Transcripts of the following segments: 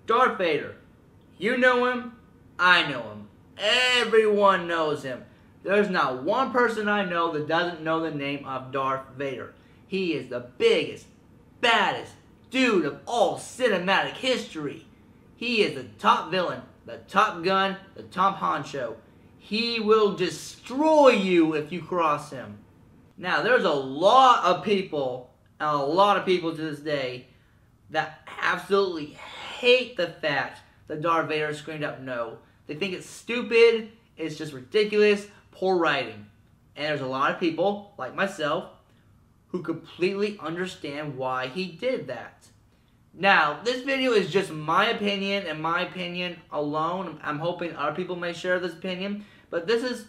Darth Vader. You know him, I know him. Everyone knows him. There's not one person I know that doesn't know the name of Darth Vader. He is the biggest, baddest dude of all cinematic history. He is the top villain, the top gun, the top honcho. He will destroy you if you cross him. Now, there's a lot of people to this day that absolutely hate the fact that Darth Vader screamed out no. They think it's stupid, it's just ridiculous, poor writing. And there's a lot of people, like myself, who completely understand why he did that. Now, this video is just my opinion and my opinion alone. I'm hoping other people may share this opinion, but this is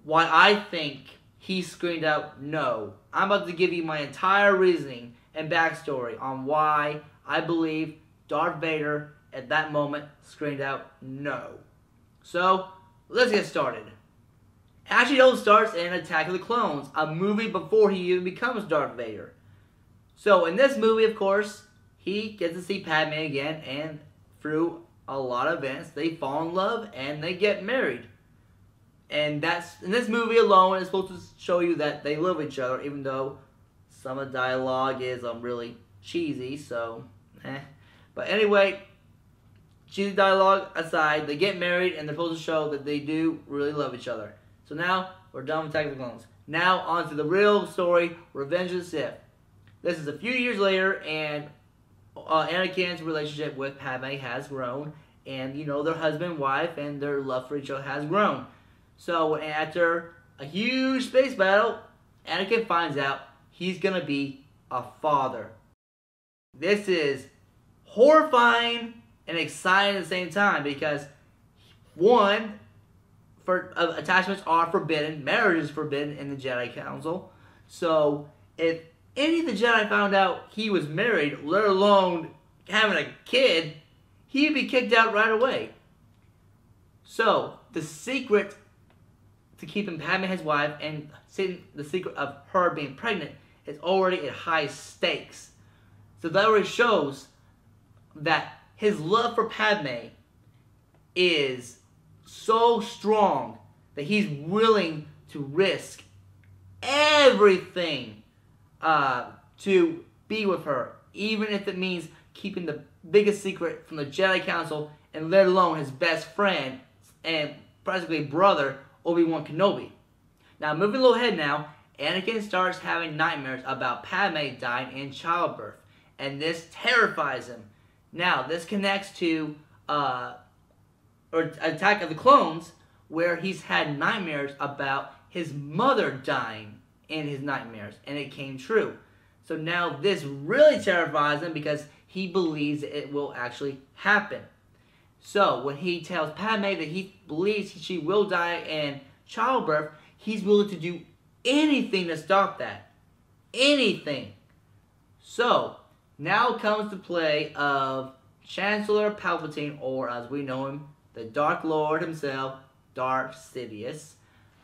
why I think he screamed out no. I'm about to give you my entire reasoning and backstory on why I believe Darth Vader at that moment screamed out no. So, let's get started. Actually, it all starts in Attack of the Clones, a movie before he even becomes Darth Vader. So, in this movie, of course, he gets to see Padme again, and through a lot of events, they fall in love and they get married. And that's, in this movie alone, it's supposed to show you that they love each other, even though some of the dialogue is really cheesy, so, But anyway, cheesy dialogue aside, they get married and they're supposed to show that they do really love each other. So now, we're done with Attack of the Clones. Now, on to the real story, Revenge of the Sith. This is a few years later, and Anakin's relationship with Padme has grown, and, you know, their husband and wife and their love for each other has grown. So, after a huge space battle, Anakin finds out he's going to be a father. This is horrifying and exciting at the same time because, one, attachments are forbidden, marriage is forbidden in the Jedi Council. So, if any of the Jedi found out he was married, let alone having a kid, he'd be kicked out right away. So, the secret to keeping Padme his wife and the secret of her being pregnant is already at high stakes. So that already shows that his love for Padme is so strong that he's willing to risk everything to be with her, even if it means keeping the biggest secret from the Jedi Council and let alone his best friend and practically brother, Obi-Wan Kenobi. Now, moving a little ahead now, Anakin starts having nightmares about Padme dying in childbirth, and this terrifies him. Now, this connects to Attack of the Clones, where he's had nightmares about his mother dying in his nightmares, and it came true. So now this really terrifies him because he believes it will actually happen. So when he tells Padme that he believes she will die in childbirth, he's willing to do anything to stop that. Anything. So now comes the play of Chancellor Palpatine, or as we know him, the Dark Lord himself, Darth Sidious.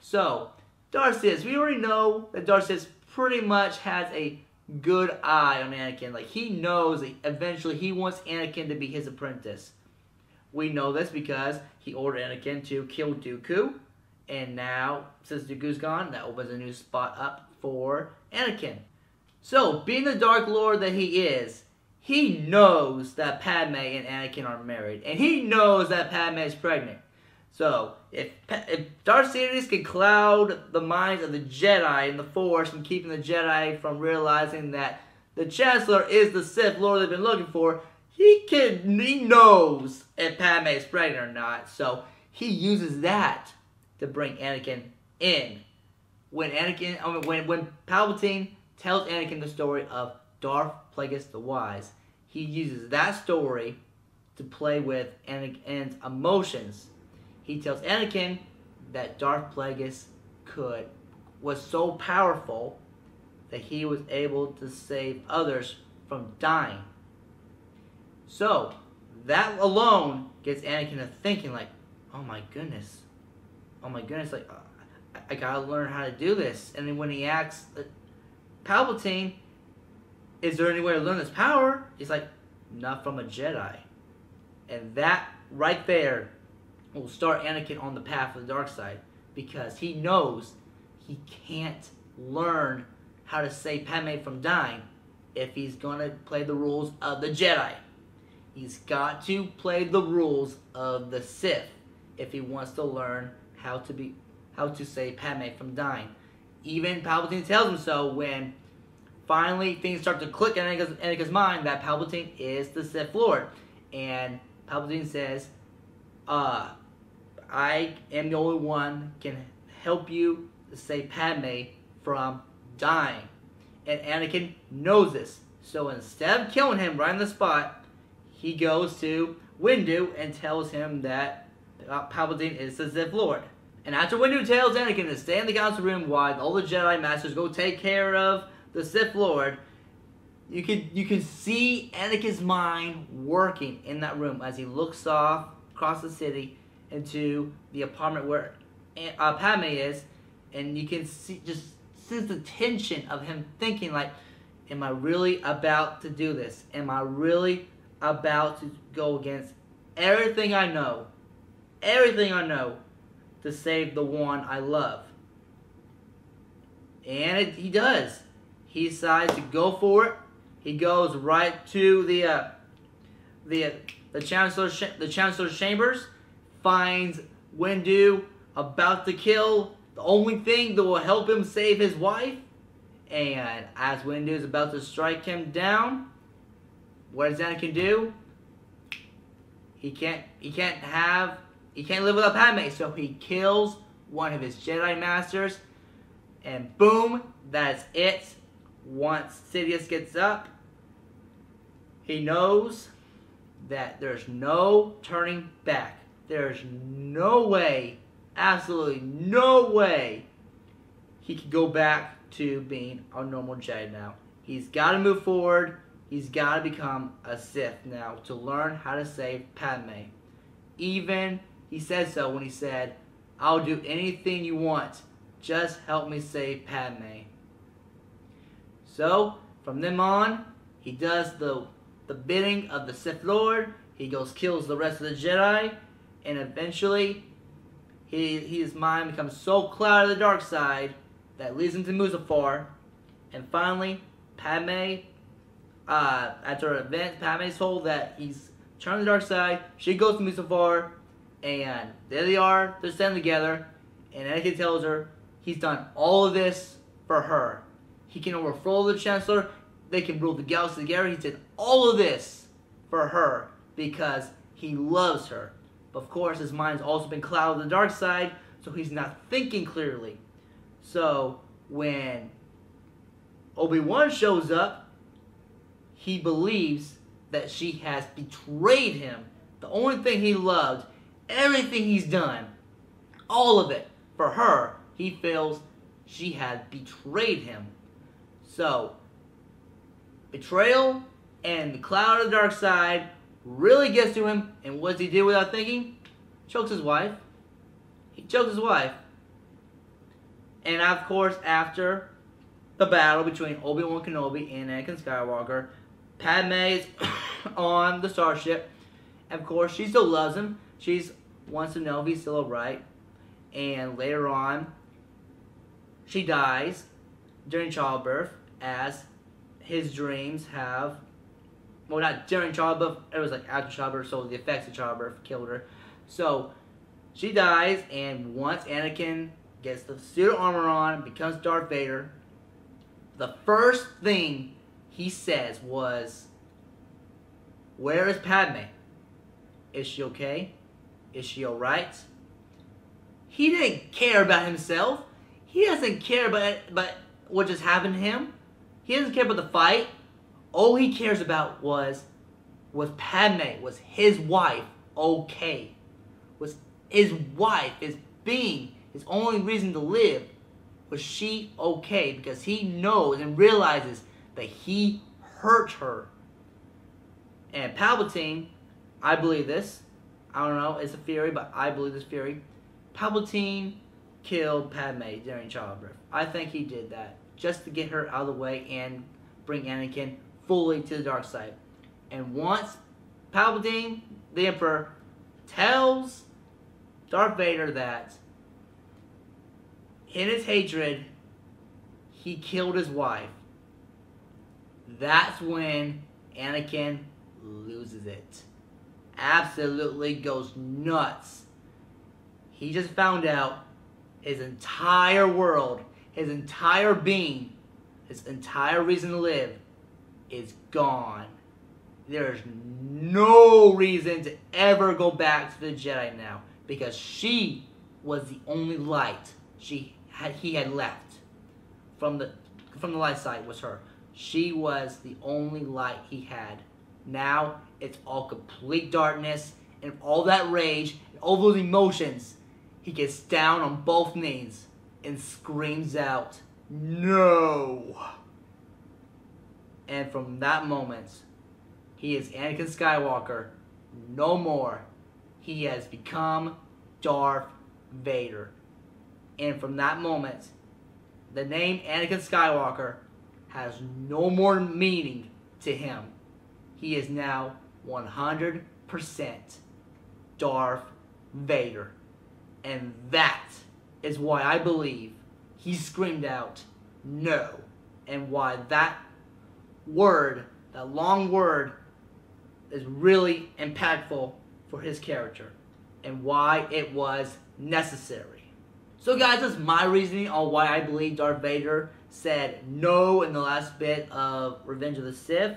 So, Darth Sidious, we already know that Darth Sidious pretty much has a good eye on Anakin. Like, he knows that eventually he wants Anakin to be his apprentice. We know this because he ordered Anakin to kill Dooku, and now, since Dooku's gone, that opens a new spot up for Anakin. So, being the Dark Lord that he is, he knows that Padme and Anakin are married, and he knows that Padme is pregnant. So, if Darth Sidious can cloud the minds of the Jedi and the Force and keeping the Jedi from realizing that the Chancellor is the Sith Lord they've been looking for, he knows if Padme is pregnant or not. So, he uses that to bring Anakin in. When Palpatine tells Anakin the story of Darth Plagueis the Wise, he uses that story to play with Anakin's emotions. He tells Anakin that Darth Plagueis was so powerful that he was able to save others from dying. So, that alone gets Anakin to thinking like, oh my goodness, like, I gotta learn how to do this. And then when he asks Palpatine, is there any way to learn this power? He's like, not from a Jedi. And that right there will start Anakin on the path of the dark side, because he knows he can't learn how to save Padme from dying if he's going to play the rules of the Jedi. He's got to play the rules of the Sith if he wants to learn how to save Padme from dying. Even Palpatine tells him so when finally things start to click in Anakin's mind that Palpatine is the Sith Lord. And Palpatine says, I am the only one can help you to save Padme from dying. And Anakin knows this. So instead of killing him right on the spot, he goes to Windu and tells him that Palpatine is the Sith Lord. And after Windu tells Anakin to stay in the council room while all the Jedi Masters go take care of the Sith Lord, you can see Anakin's mind working in that room as he looks off across the city into the apartment where Padme is, and you can see the tension of him thinking like, am I really about to do this? Am I really about to go against everything I know to save the one I love? And he does. He decides to go for it. He goes right to the Chancellor's chambers, finds Windu about to kill the only thing that will help him save his wife. And as Windu is about to strike him down, what does Anakin do? He can't live without Padme, so he kills one of his Jedi Masters, and boom, that's it. Once Sidious gets up, he knows that there's no turning back. There's no way, absolutely no way, he could go back to being a normal Jedi now. He's got to move forward. He's got to become a Sith now to learn how to save Padme. Even he said so when he said, I'll do anything you want. Just help me save Padme. So, from then on, he does the bidding of the Sith Lord. He goes kills the rest of the Jedi. And eventually, his mind becomes so clouded to the dark side that leads him to Mustafar. And finally, Padme, after an event, Padme's told that he's turned to the dark side. She goes to Mustafar. And there they are. They're standing together. And Anakin tells her he's done all of this for her. He can overthrow the Chancellor. They can rule the galaxy together. He did all of this for her because he loves her. But of course, his mind's also been clouded to the dark side, so he's not thinking clearly. So when Obi-Wan shows up, he believes that she has betrayed him. The only thing he loved, everything he's done, all of it for her, he feels she had betrayed him. So, betrayal and the cloud of the dark side really gets to him. And what does he do without thinking? Chokes his wife. He chokes his wife. And of course, after the battle between Obi-Wan Kenobi and Anakin Skywalker, Padme is on the starship. And of course, she still loves him. She wants to know if he's still alright. And later on, she dies during childbirth, as his dreams have, well, not during childbirth, it was like after childbirth, so the effects of childbirth killed her. So she dies, and once Anakin gets the suit of armor on, becomes Darth Vader, the first thing he says was, "Where is Padme? Is she okay? Is she alright?" He didn't care about himself. He doesn't care about what just happened to him. He doesn't care about the fight. All he cares about was Padme, was his wife okay? Was his wife, his being, his only reason to live, was she okay? Because he knows and realizes that he hurt her. And Palpatine, I believe this. I don't know, it's a theory, but I believe this theory. Palpatine killed Padme during childbirth. I think he did that just to get her out of the way and bring Anakin fully to the dark side. And once Palpatine the Emperor tells Darth Vader that in his hatred, he killed his wife. That's when Anakin loses it. Absolutely goes nuts. He just found out his entire world, his entire being, his entire reason to live is gone. There's no reason to ever go back to the Jedi now, because she was the only light he had left from the light side was her. She was the only light he had. Now it's all complete darkness, and all that rage and all those emotions. He gets down on both knees and screams out, "No!" And from that moment, he is Anakin Skywalker no more. He has become Darth Vader. And from that moment, the name Anakin Skywalker has no more meaning to him. He is now 100% Darth Vader. And that is why I believe he screamed out, "No." And why that word, that long word, is really impactful for his character. And why it was necessary. So guys, that's my reasoning on why I believe Darth Vader said no in the last bit of Revenge of the Sith.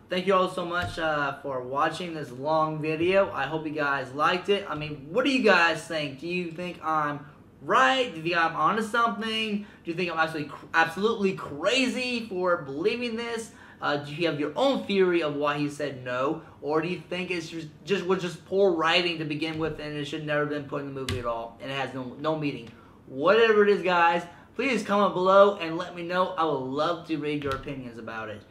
Thank you all so much for watching this long video. I hope you guys liked it. I mean, what do you guys think? Do you think I'm right? Do you think I'm onto something? Do you think I'm absolutely crazy for believing this? Do you have your own theory of why he said no? Or do you think it's just poor writing to begin with, and it should never have been put in the movie at all, and it has no meaning? Whatever it is, guys, please comment below and let me know. I would love to read your opinions about it.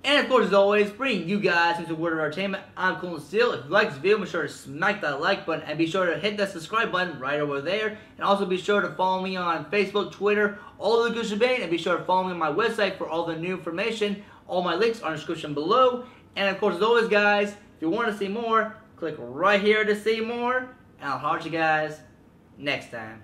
And of course, as always, bringing you guys into Word of Entertainment, I'm Kolton. If you like this video, make sure to smack that like button and be sure to hit that subscribe button right over there. And also be sure to follow me on Facebook, Twitter, all the good shebang, and be sure to follow me on my website for all the new information. All my links are in the description below. And of course, as always, guys, if you want to see more, click right here to see more. And I'll holler at you guys next time.